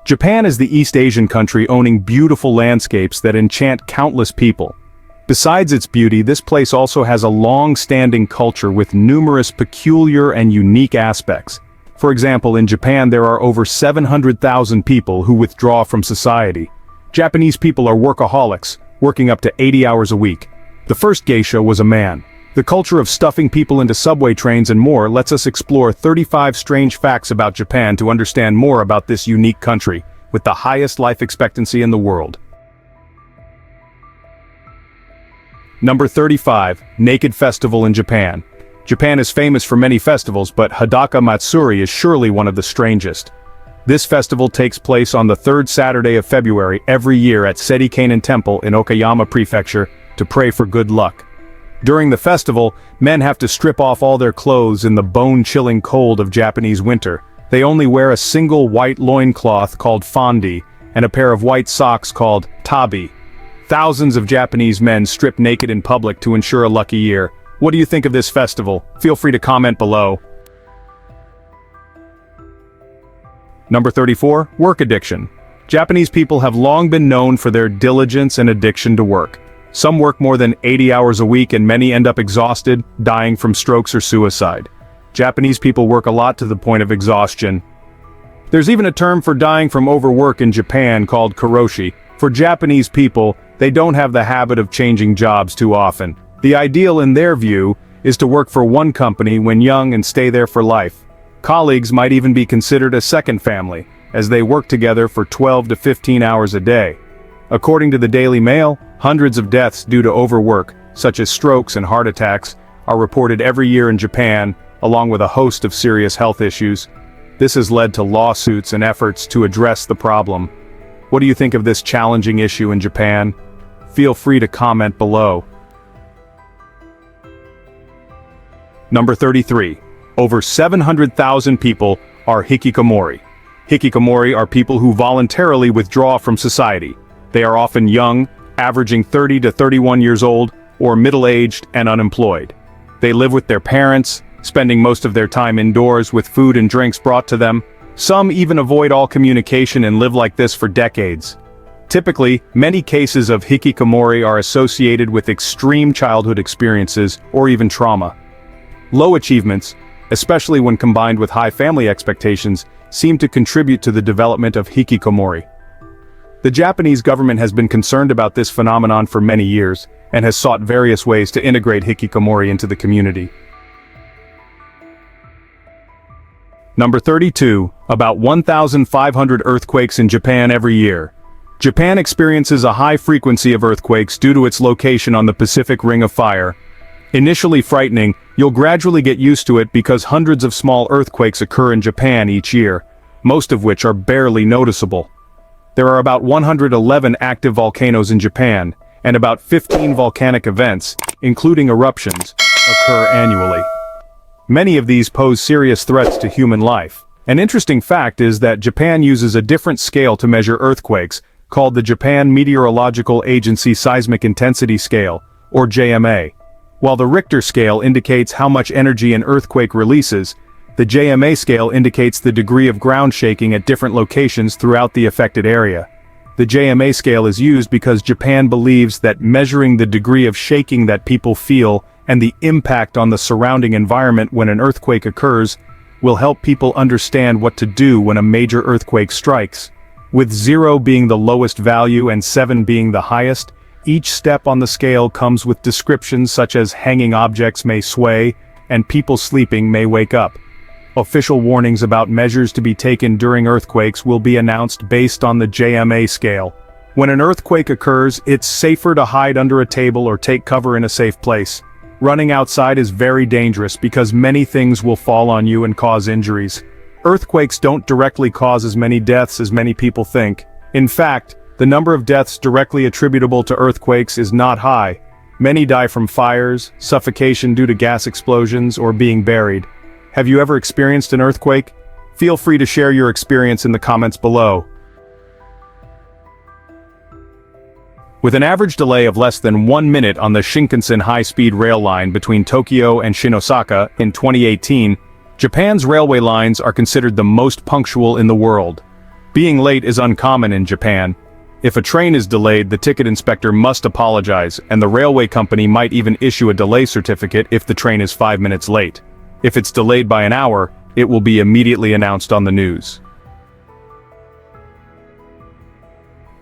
Japan is the East Asian country owning beautiful landscapes that enchant countless people. Besides its beauty, this place also has a long-standing culture with numerous peculiar and unique aspects. For example, in Japan there are over 700,000 people who withdraw from society. Japanese people are workaholics, working up to 80 hours a week. The first geisha was a man. The culture of stuffing people into subway trains and more lets us explore 35 strange facts about Japan to understand more about this unique country, with the highest life expectancy in the world. Number 35. Naked Festival in Japan. Japan is famous for many festivals, but Hadaka Matsuri is surely one of the strangest. This festival takes place on the third Saturday of February every year at Serikainen Temple in Okayama Prefecture to pray for good luck. During the festival, men have to strip off all their clothes in the bone-chilling cold of Japanese winter. They only wear a single white loincloth called fondi, and a pair of white socks called tabi. Thousands of Japanese men strip naked in public to ensure a lucky year. What do you think of this festival? Feel free to comment below. Number 34. Work addiction. Japanese people have long been known for their diligence and addiction to work. Some work more than 80 hours a week and many end up exhausted, dying from strokes or suicide. Japanese people work a lot to the point of exhaustion. There's even a term for dying from overwork in Japan called karoshi. For Japanese people, they don't have the habit of changing jobs too often. The ideal in their view is to work for one company when young and stay there for life. Colleagues might even be considered a second family, as they work together for 12 to 15 hours a day. According to the Daily Mail, hundreds of deaths due to overwork, such as strokes and heart attacks, are reported every year in Japan, along with a host of serious health issues. This has led to lawsuits and efforts to address the problem. What do you think of this challenging issue in Japan? Feel free to comment below. Number 33. Over 700,000 people are hikikomori. Hikikomori are people who voluntarily withdraw from society. They are often young, averaging 30 to 31 years old, or middle-aged and unemployed. They live with their parents, spending most of their time indoors with food and drinks brought to them. Some even avoid all communication and live like this for decades. Typically, many cases of hikikomori are associated with extreme childhood experiences or even trauma. Low achievements, especially when combined with high family expectations, seem to contribute to the development of hikikomori. The Japanese government has been concerned about this phenomenon for many years, and has sought various ways to integrate hikikomori into the community. Number 32. About 1,500 earthquakes in Japan every year. Japan experiences a high frequency of earthquakes due to its location on the Pacific Ring of Fire. Initially frightening, you'll gradually get used to it because hundreds of small earthquakes occur in Japan each year, most of which are barely noticeable. There are about 111 active volcanoes in Japan, and about 15 volcanic events, including eruptions, occur annually. Many of these pose serious threats to human life. An interesting fact is that Japan uses a different scale to measure earthquakes, called the Japan Meteorological Agency Seismic Intensity Scale, or JMA. While the Richter scale indicates how much energy an earthquake releases, the JMA scale indicates the degree of ground shaking at different locations throughout the affected area. The JMA scale is used because Japan believes that measuring the degree of shaking that people feel and the impact on the surrounding environment when an earthquake occurs will help people understand what to do when a major earthquake strikes. With 0 being the lowest value and 7 being the highest, each step on the scale comes with descriptions such as hanging objects may sway, and people sleeping may wake up. Official warnings about measures to be taken during earthquakes will be announced based on the JMA scale. When an earthquake occurs, it's safer to hide under a table or take cover in a safe place. Running outside is very dangerous because many things will fall on you and cause injuries. Earthquakes don't directly cause as many deaths as many people think. In fact, the number of deaths directly attributable to earthquakes is not high. Many die from fires, suffocation due to gas explosions, or being buried. Have you ever experienced an earthquake? Feel free to share your experience in the comments below. With an average delay of less than 1 minute on the Shinkansen high-speed rail line between Tokyo and Shinosaka in 2018, Japan's railway lines are considered the most punctual in the world. Being late is uncommon in Japan. If a train is delayed, the ticket inspector must apologize, and the railway company might even issue a delay certificate if the train is 5 minutes late. If it's delayed by an hour, it will be immediately announced on the news.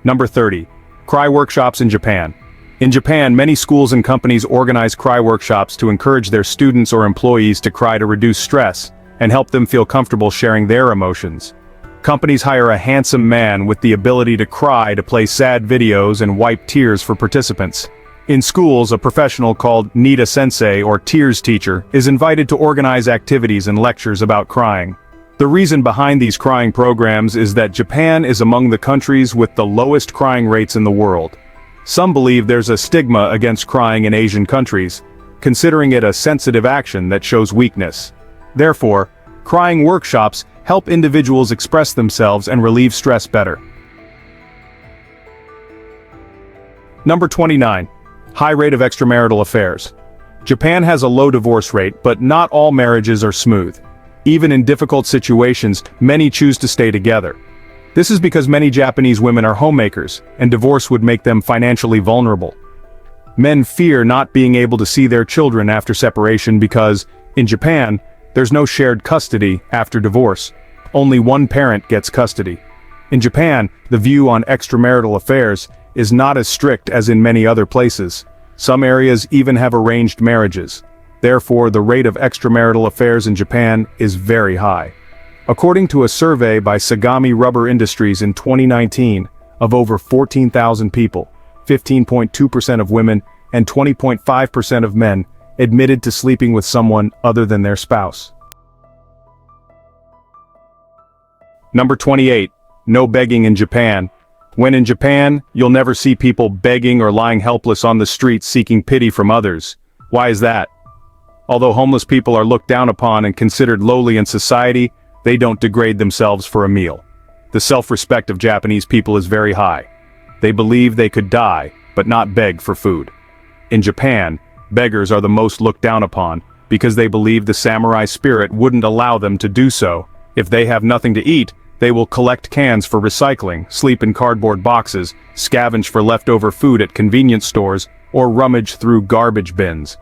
Number 30. Cry workshops in Japan. In Japan, many schools and companies organize cry workshops to encourage their students or employees to cry to reduce stress and help them feel comfortable sharing their emotions. Companies hire a handsome man with the ability to cry to play sad videos and wipe tears for participants. In schools, a professional called Nita Sensei or tears teacher is invited to organize activities and lectures about crying. The reason behind these crying programs is that Japan is among the countries with the lowest crying rates in the world. Some believe there's a stigma against crying in Asian countries, considering it a sensitive action that shows weakness. Therefore, crying workshops help individuals express themselves and relieve stress better. Number 29. High rate of extramarital affairs. Japan has a low divorce rate, but not all marriages are smooth. Even in difficult situations, many choose to stay together. This is because many Japanese women are homemakers, and divorce would make them financially vulnerable. Men fear not being able to see their children after separation because, in Japan, there's no shared custody after divorce. Only one parent gets custody. In Japan, the view on extramarital affairs is not as strict as in many other places. Some areas even have arranged marriages. Therefore, the rate of extramarital affairs in Japan is very high. According to a survey by Sagami Rubber Industries in 2019, of over 14,000 people, 15.2% of women and 20.5% of men admitted to sleeping with someone other than their spouse. Number 28. No begging in Japan. When in Japan, you'll never see people begging or lying helpless on the streets seeking pity from others. Why is that? Although homeless people are looked down upon and considered lowly in society, they don't degrade themselves for a meal. The self-respect of Japanese people is very high. They believe they could die, but not beg for food. In Japan, beggars are the most looked down upon, because they believe the samurai spirit wouldn't allow them to do so. If they have nothing to eat, they will collect cans for recycling, sleep in cardboard boxes, scavenge for leftover food at convenience stores, or rummage through garbage bins.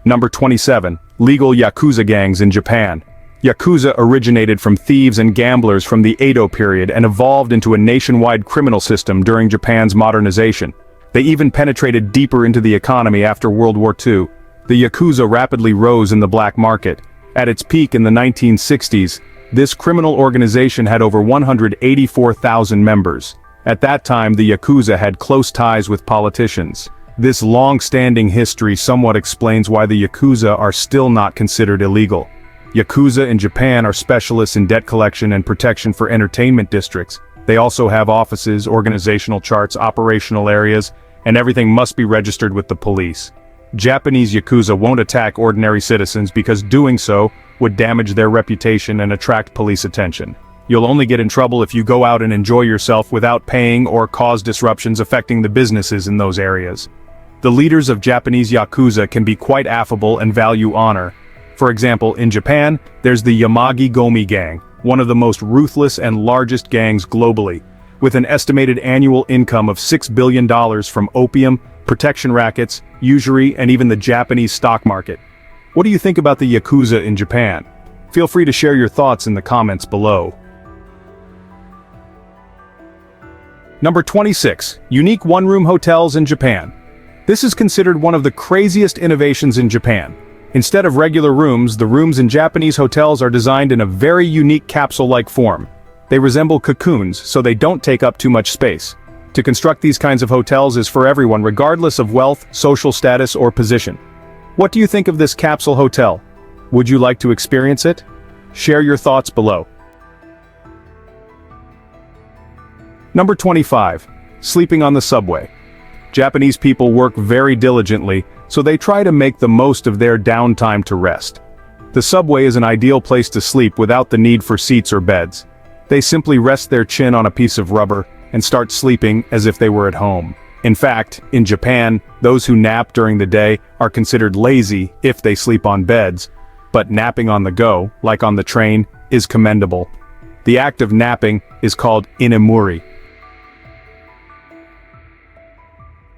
Number 27. Legal Yakuza gangs in Japan. Yakuza originated from thieves and gamblers from the Edo period and evolved into a nationwide criminal system during Japan's modernization. They even penetrated deeper into the economy after World War II. The Yakuza rapidly rose in the black market. At its peak in the 1960s, this criminal organization had over 184,000 members. At that time, the Yakuza had close ties with politicians. This long-standing history somewhat explains why the Yakuza are still not considered illegal. Yakuza in Japan are specialists in debt collection and protection for entertainment districts. They also have offices, organizational charts, operational areas, and everything must be registered with the police. Japanese Yakuza won't attack ordinary citizens because doing so would damage their reputation and attract police attention. You'll only get in trouble if you go out and enjoy yourself without paying or cause disruptions affecting the businesses in those areas. The leaders of Japanese Yakuza can be quite affable and value honor. For example, in Japan, there's the Yamagi-Gomi gang, one of the most ruthless and largest gangs globally, with an estimated annual income of $6 billion from opium, protection rackets, usury, and even the Japanese stock market. What do you think about the Yakuza in Japan? Feel free to share your thoughts in the comments below. Number 26. Unique one-room hotels in Japan. This is considered one of the craziest innovations in Japan. Instead of regular rooms, the rooms in Japanese hotels are designed in a very unique capsule-like form. They resemble cocoons, so they don't take up too much space. To construct these kinds of hotels is for everyone regardless of wealth, social status, or position. What do you think of this capsule hotel? Would you like to experience it? Share your thoughts below. Number 25. Sleeping on the subway. Japanese people work very diligently, so they try to make the most of their downtime to rest. The subway is an ideal place to sleep without the need for seats or beds. They simply rest their chin on a piece of rubber and start sleeping as if they were at home. In fact, in Japan, those who nap during the day are considered lazy if they sleep on beds, but napping on the go, like on the train, is commendable. The act of napping is called inemuri.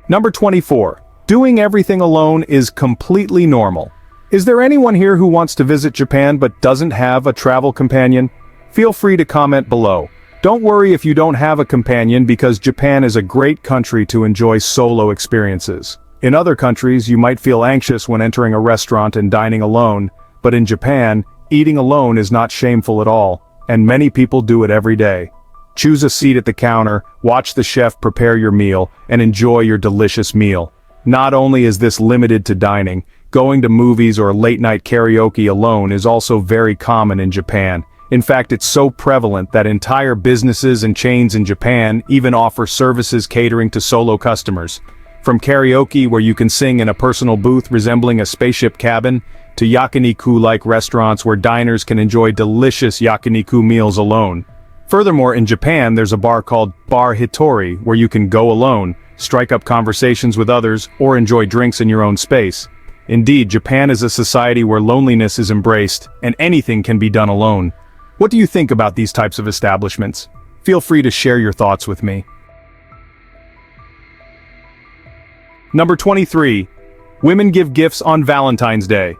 Number 24. Doing everything alone is completely normal. Is there anyone here who wants to visit Japan but doesn't have a travel companion? Feel free to comment below. Don't worry if you don't have a companion, because Japan is a great country to enjoy solo experiences. In other countries, you might feel anxious when entering a restaurant and dining alone, but in Japan, eating alone is not shameful at all, and many people do it every day. Choose a seat at the counter, watch the chef prepare your meal, and enjoy your delicious meal. Not only is this limited to dining, going to movies or late-night karaoke alone is also very common in Japan. In fact, it's so prevalent that entire businesses and chains in Japan even offer services catering to solo customers. From karaoke, where you can sing in a personal booth resembling a spaceship cabin, to yakiniku-like restaurants where diners can enjoy delicious yakiniku meals alone. Furthermore, in Japan there's a bar called Bar Hitori where you can go alone, strike up conversations with others, or enjoy drinks in your own space. Indeed, Japan is a society where loneliness is embraced, and anything can be done alone. What do you think about these types of establishments? Feel free to share your thoughts with me. Number 23. Women give gifts on Valentine's Day.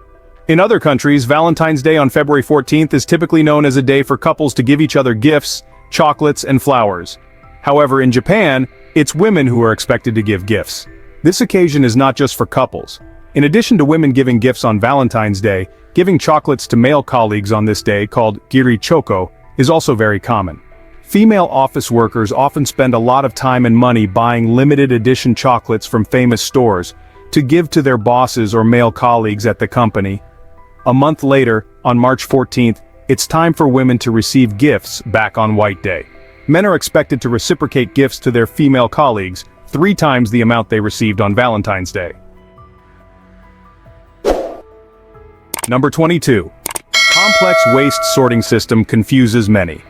In other countries, Valentine's Day on February 14th is typically known as a day for couples to give each other gifts, chocolates, and flowers. However, in Japan, it's women who are expected to give gifts. This occasion is not just for couples. In addition to women giving gifts on Valentine's Day, giving chocolates to male colleagues on this day, called giri choko, is also very common. Female office workers often spend a lot of time and money buying limited edition chocolates from famous stores to give to their bosses or male colleagues at the company. A month later, on March 14th, it's time for women to receive gifts back on White Day. Men are expected to reciprocate gifts to their female colleagues 3 times the amount they received on Valentine's Day. Number 22. Complex waste sorting system confuses many.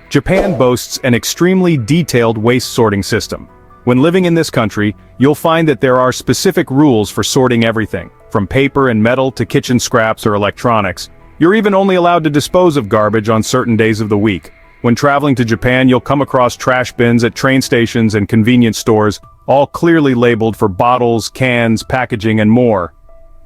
Japan boasts an extremely detailed waste sorting system. When living in this country, you'll find that there are specific rules for sorting everything, from paper and metal to kitchen scraps or electronics. You're even only allowed to dispose of garbage on certain days of the week. When traveling to Japan, you'll come across trash bins at train stations and convenience stores, all clearly labeled for bottles, cans, packaging, and more.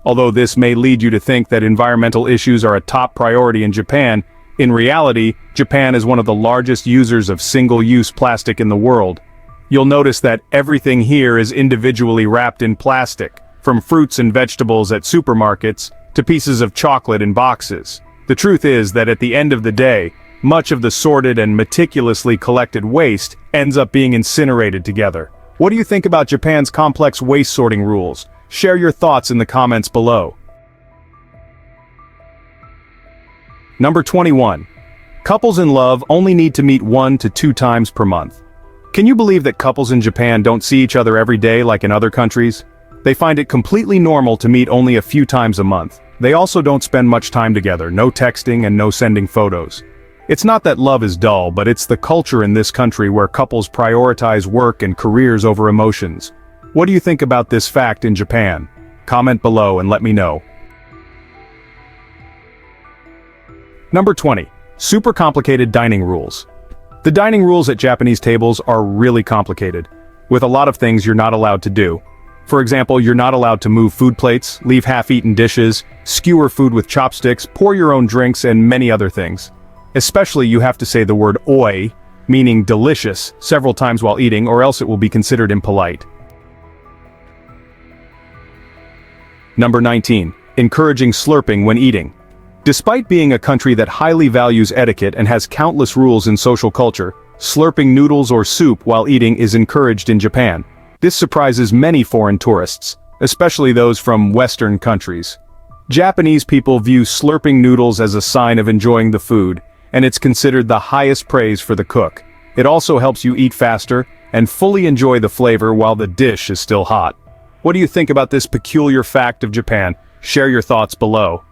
Although this may lead you to think that environmental issues are a top priority in Japan, in reality, Japan is one of the largest users of single-use plastic in the world. You'll notice that everything here is individually wrapped in plastic, from fruits and vegetables at supermarkets to pieces of chocolate in boxes. The truth is that at the end of the day, much of the sorted and meticulously collected waste ends up being incinerated together. What do you think about Japan's complex waste sorting rules? Share your thoughts in the comments below. Number 21. Couples in love only need to meet 1 to 2 times per month. Can you believe that couples in Japan don't see each other every day like in other countries? They find it completely normal to meet only a few times a month. They also don't spend much time together, no texting and no sending photos. It's not that love is dull, but it's the culture in this country where couples prioritize work and careers over emotions. What do you think about this fact in Japan? Comment below and let me know. Number 20. Super complicated dining rules. The dining rules at Japanese tables are really complicated, with a lot of things you're not allowed to do. For example, you're not allowed to move food plates, leave half-eaten dishes, skewer food with chopsticks, pour your own drinks, and many other things. Especially, you have to say the word oi, meaning delicious, several times while eating, or else it will be considered impolite. Number 19. Encouraging slurping when eating. Despite being a country that highly values etiquette and has countless rules in social culture, slurping noodles or soup while eating is encouraged in Japan. This surprises many foreign tourists, especially those from Western countries. Japanese people view slurping noodles as a sign of enjoying the food, and it's considered the highest praise for the cook. It also helps you eat faster and fully enjoy the flavor while the dish is still hot. What do you think about this peculiar fact of Japan? Share your thoughts below.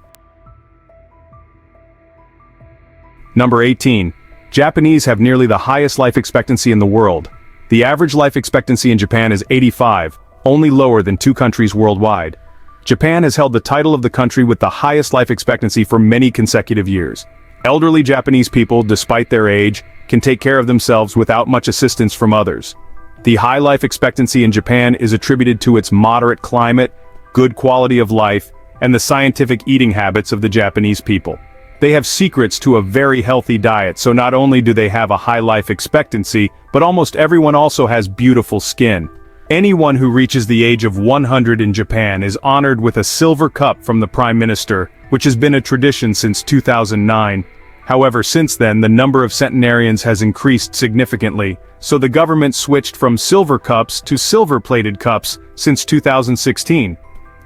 Number 18. Japanese have nearly the highest life expectancy in the world. The average life expectancy in Japan is 85, only lower than 2 countries worldwide. Japan has held the title of the country with the highest life expectancy for many consecutive years. Elderly Japanese people, despite their age, can take care of themselves without much assistance from others. The high life expectancy in Japan is attributed to its moderate climate, good quality of life, and the scientific eating habits of the Japanese people. They have secrets to a very healthy diet, so not only do they have a high life expectancy, but almost everyone also has beautiful skin. Anyone who reaches the age of 100 in Japan is honored with a silver cup from the Prime Minister, which has been a tradition since 2009. However, since then, the number of centenarians has increased significantly, so the government switched from silver cups to silver-plated cups since 2016.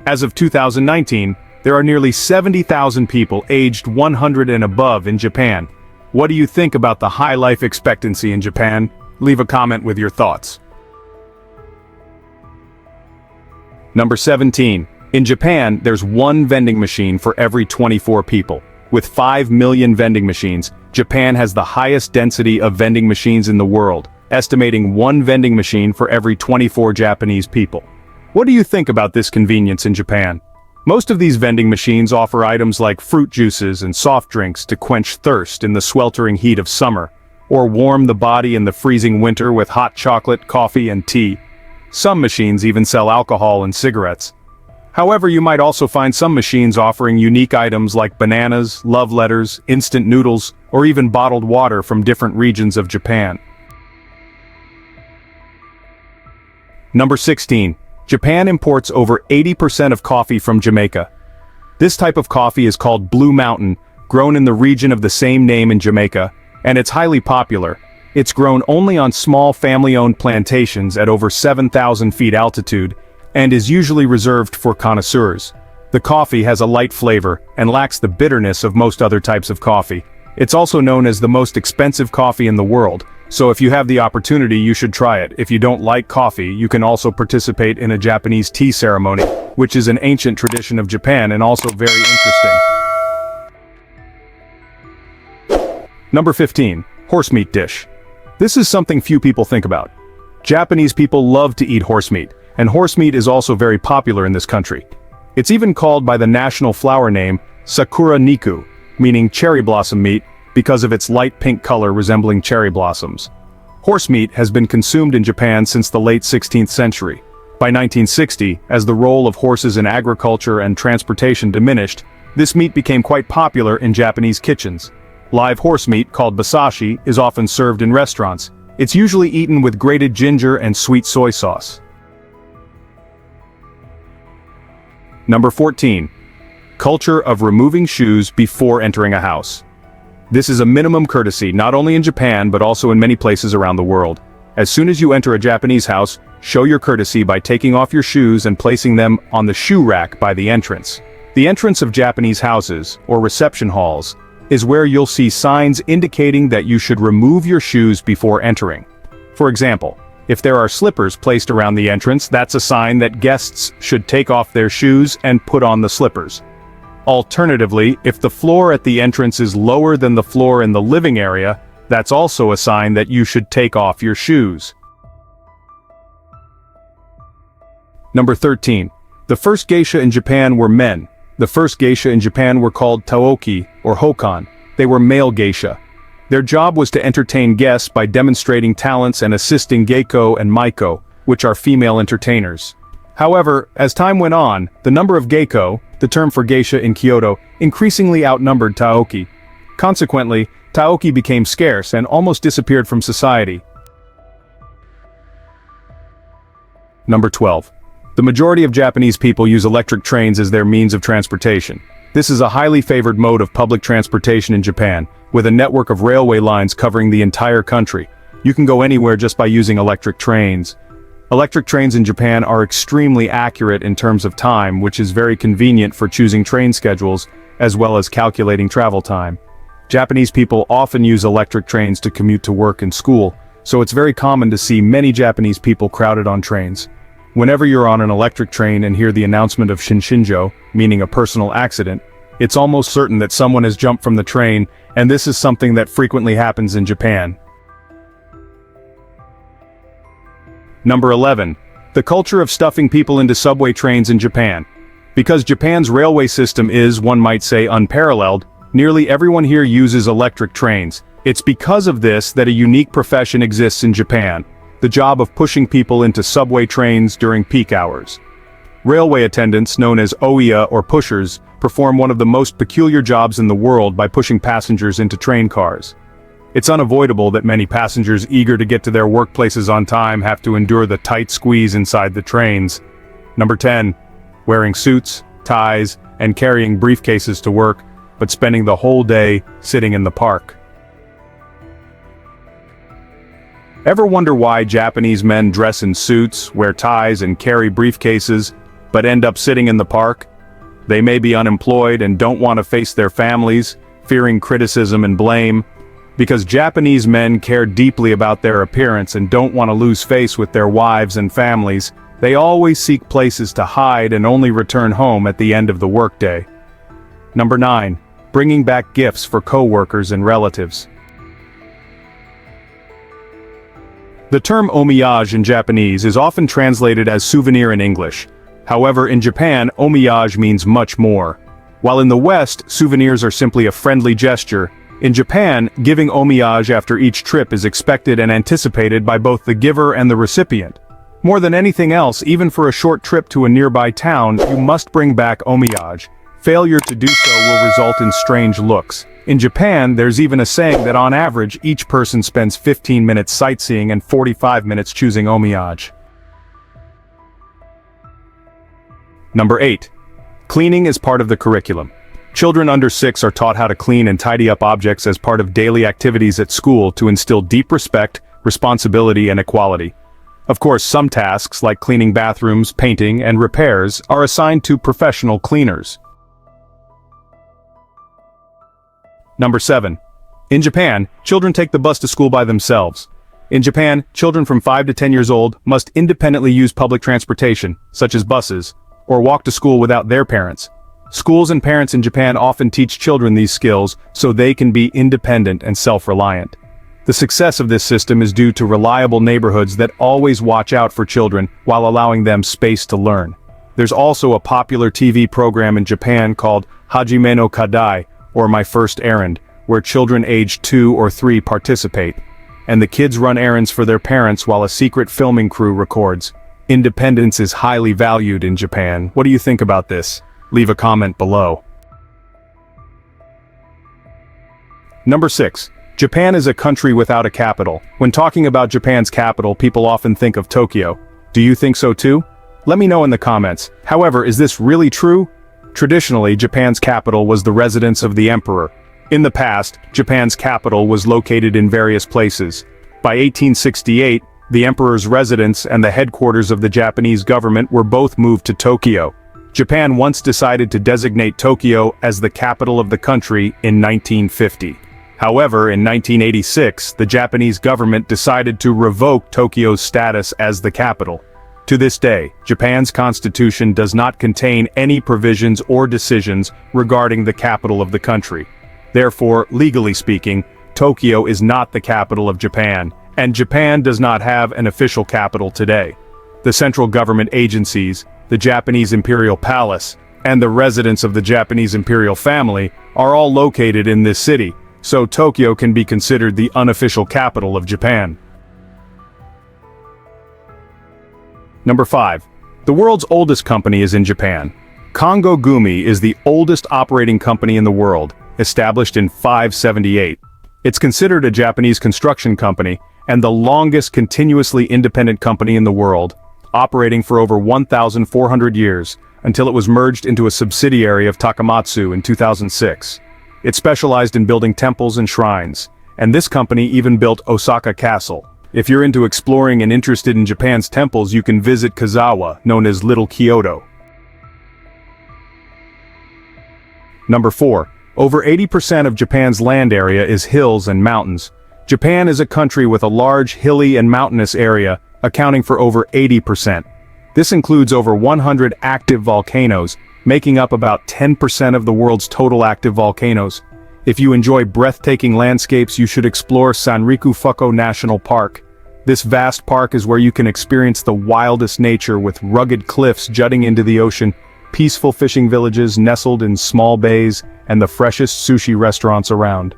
As of 2019, there are nearly 70,000 people aged 100 and above in Japan. What do you think about the high life expectancy in Japan? Leave a comment with your thoughts. Number 17. In Japan, there's one vending machine for every 24 people. With 5 million vending machines, Japan has the highest density of vending machines in the world, estimating one vending machine for every 24 Japanese people. What do you think about this convenience in Japan? Most of these vending machines offer items like fruit juices and soft drinks to quench thirst in the sweltering heat of summer, or warm the body in the freezing winter with hot chocolate, coffee, and tea. Some machines even sell alcohol and cigarettes. However, you might also find some machines offering unique items like bananas, love letters, instant noodles, or even bottled water from different regions of Japan. Number 16. Japan imports over 80% of coffee from Jamaica. This type of coffee is called Blue Mountain, grown in the region of the same name in Jamaica, and it's highly popular. It's grown only on small family-owned plantations at over 7,000 feet altitude, and is usually reserved for connoisseurs. The coffee has a light flavor, and lacks the bitterness of most other types of coffee. It's also known as the most expensive coffee in the world, so if you have the opportunity you should try it. If you don't like coffee, you can also participate in a Japanese tea ceremony, which is an ancient tradition of Japan and also very interesting. Number 15. Horse meat dish. This is something few people think about. Japanese people love to eat horse meat, and horse meat is also very popular in this country. It's even called by the national flower name, Sakura Niku, meaning cherry blossom meat, because of its light pink color resembling cherry blossoms. Horse meat has been consumed in Japan since the late 16th century. By 1960, as the role of horses in agriculture and transportation diminished, this meat became quite popular in Japanese kitchens. Live horse meat, called basashi, is often served in restaurants. It's usually eaten with grated ginger and sweet soy sauce. Number 14. Culture of removing shoes before entering a house. This is a minimum courtesy not only in Japan but also in many places around the world. As soon as you enter a Japanese house, show your courtesy by taking off your shoes and placing them on the shoe rack by the entrance. The entrance of Japanese houses, or reception halls, is where you'll see signs indicating that you should remove your shoes before entering. For example, if there are slippers placed around the entrance, that's a sign that guests should take off their shoes and put on the slippers. Alternatively, if the floor at the entrance is lower than the floor in the living area, that's also a sign that you should take off your shoes. Number 13. The first geisha in Japan were men. The first geisha in Japan were called taoki, or hokan. They were male geisha. Their job was to entertain guests by demonstrating talents and assisting geiko and maiko, which are female entertainers. However, as time went on, the number of geiko, the term for geisha in Kyoto, increasingly outnumbered taoki. Consequently, taoki became scarce and almost disappeared from society. Number 12. The majority of Japanese people use electric trains as their means of transportation. This is a highly favored mode of public transportation in Japan, with a network of railway lines covering the entire country. You can go anywhere just by using electric trains. Electric trains in Japan are extremely accurate in terms of time, which is very convenient for choosing train schedules, as well as calculating travel time. Japanese people often use electric trains to commute to work and school, so it's very common to see many Japanese people crowded on trains. Whenever you're on an electric train and hear the announcement of shinshinjo, meaning a personal accident, it's almost certain that someone has jumped from the train, and this is something that frequently happens in Japan. Number 11. The culture of stuffing people into subway trains in Japan. Because Japan's railway system is, one might say, unparalleled, Nearly everyone here uses electric trains. It's because of this that a unique profession exists in Japan, the job of pushing people into subway trains during peak hours. Railway attendants, known as oiya or pushers, perform one of the most peculiar jobs in the world by pushing passengers into train cars. It's unavoidable that many passengers eager to get to their workplaces on time have to endure the tight squeeze inside the trains. Number 10. Wearing suits, ties, and carrying briefcases to work, but spending the whole day sitting in the park. Ever wonder why Japanese men dress in suits, wear ties, and carry briefcases, but end up sitting in the park? They may be unemployed and don't want to face their families, fearing criticism and blame. Because Japanese men care deeply about their appearance and don't want to lose face with their wives and families, they always seek places to hide and only return home at the end of the workday. Number 9. Bringing back gifts for co-workers and relatives. The term omiyage in Japanese is often translated as souvenir in English. However, in Japan, omiyage means much more. While in the West, souvenirs are simply a friendly gesture, in Japan, giving omiyage after each trip is expected and anticipated by both the giver and the recipient. More than anything else, even for a short trip to a nearby town, you must bring back omiyage. Failure to do so will result in strange looks. In Japan, there's even a saying that on average, each person spends 15 minutes sightseeing and 45 minutes choosing omiyage. Number 8. Cleaning is part of the curriculum. Children under 6 are taught how to clean and tidy up objects as part of daily activities at school to instill deep respect, responsibility, and equality. Of course, some tasks, like cleaning bathrooms, painting, and repairs, are assigned to professional cleaners. Number 7. In Japan, children take the bus to school by themselves. In Japan, children from 5 to 10 years old must independently use public transportation, such as buses, or walk to school without their parents. Schools and parents in Japan often teach children these skills so they can be independent and self-reliant. The success of this system is due to reliable neighborhoods that always watch out for children while allowing them space to learn. There's also a popular TV program in Japan called Hajime no Kadai, or My First Errand, where children aged 2 or 3 participate. And the kids run errands for their parents while a secret filming crew records. Independence is highly valued in Japan. What do you think about this? Leave a comment below. Number 6. Japan is a country without a capital. When talking about Japan's capital, people often think of Tokyo. Do you think so too? Let me know in the comments. However, is this really true? Traditionally, Japan's capital was the residence of the emperor. In the past, Japan's capital was located in various places. By 1868, the emperor's residence and the headquarters of the Japanese government were both moved to Tokyo. Japan once decided to designate Tokyo as the capital of the country in 1950. However, in 1986, the Japanese government decided to revoke Tokyo's status as the capital. To this day, Japan's constitution does not contain any provisions or decisions regarding the capital of the country. Therefore, legally speaking, Tokyo is not the capital of Japan, and Japan does not have an official capital today. The central government agencies, the Japanese Imperial Palace, and the residence of the Japanese imperial family are all located in this city, so Tokyo can be considered the unofficial capital of Japan. Number 5. The world's oldest company is in Japan. Kongo Gumi is the oldest operating company in the world, established in 578. It's considered a Japanese construction company, and the longest continuously independent company in the world, operating for over 1,400 years, until it was merged into a subsidiary of Takamatsu in 2006. It specialized in building temples and shrines, and this company even built Osaka Castle. If you're into exploring and interested in Japan's temples, you can visit Kazawa, known as Little Kyoto. Number 4. Over 80% of Japan's land area is hills and mountains. Japan is a country with a large hilly and mountainous area, accounting for over 80%. This includes over 100 active volcanoes, making up about 10% of the world's total active volcanoes. If you enjoy breathtaking landscapes, you should explore Sanriku-Fuko National Park. This vast park is where you can experience the wildest nature with rugged cliffs jutting into the ocean, peaceful fishing villages nestled in small bays, and the freshest sushi restaurants around.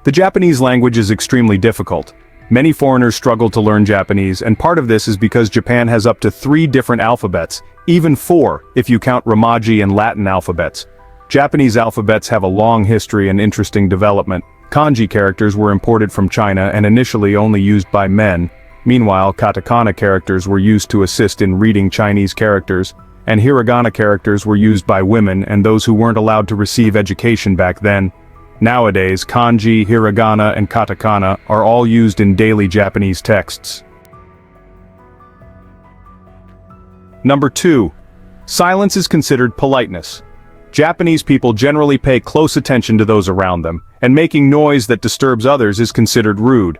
The Japanese language is extremely difficult. Many foreigners struggle to learn Japanese, and part of this is because Japan has up to 3 different alphabets, even 4 if you count Romaji and Latin alphabets. Japanese alphabets have a long history and interesting development. Kanji characters were imported from China and initially only used by men. Meanwhile, katakana characters were used to assist in reading Chinese characters, and hiragana characters were used by women and those who weren't allowed to receive education back then. Nowadays, kanji, hiragana, and katakana are all used in daily Japanese texts. Number 2. Silence is considered politeness. Japanese people generally pay close attention to those around them, and making noise that disturbs others is considered rude.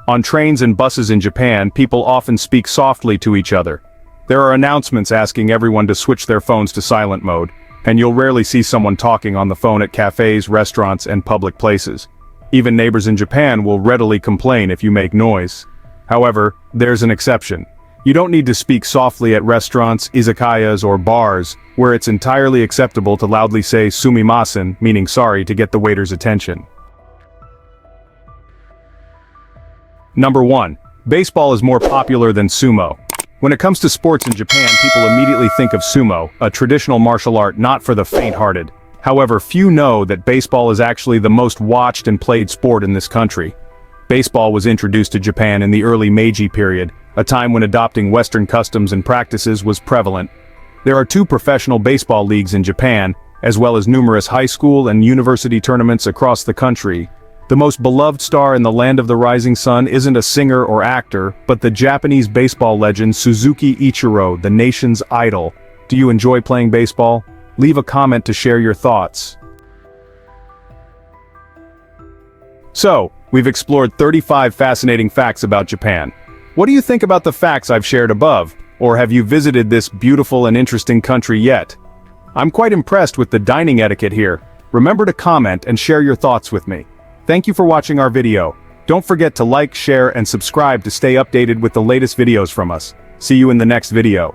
On trains and buses in Japan, people often speak softly to each other. There are announcements asking everyone to switch their phones to silent mode, and you'll rarely see someone talking on the phone at cafes, restaurants, and public places. Even neighbors in Japan will readily complain if you make noise. However, there's an exception. You don't need to speak softly at restaurants, izakayas, or bars, where it's entirely acceptable to loudly say sumimasen, meaning sorry, to get the waiter's attention. Number 1. Baseball is more popular than sumo. When it comes to sports in Japan, people immediately think of sumo, a traditional martial art not for the faint-hearted. However, few know that baseball is actually the most watched and played sport in this country. Baseball was introduced to Japan in the early Meiji period, a time when adopting Western customs and practices was prevalent. There are 2 professional baseball leagues in Japan, as well as numerous high school and university tournaments across the country. The most beloved star in the land of the rising sun isn't a singer or actor, but the Japanese baseball legend Suzuki Ichiro, the nation's idol. Do you enjoy playing baseball? Leave a comment to share your thoughts. So, we've explored 35 fascinating facts about Japan. What do you think about the facts I've shared above? Or have you visited this beautiful and interesting country yet? I'm quite impressed with the dining etiquette here. Remember to comment and share your thoughts with me. Thank you for watching our video. Don't forget to like, share, and subscribe to stay updated with the latest videos from us. See you in the next video.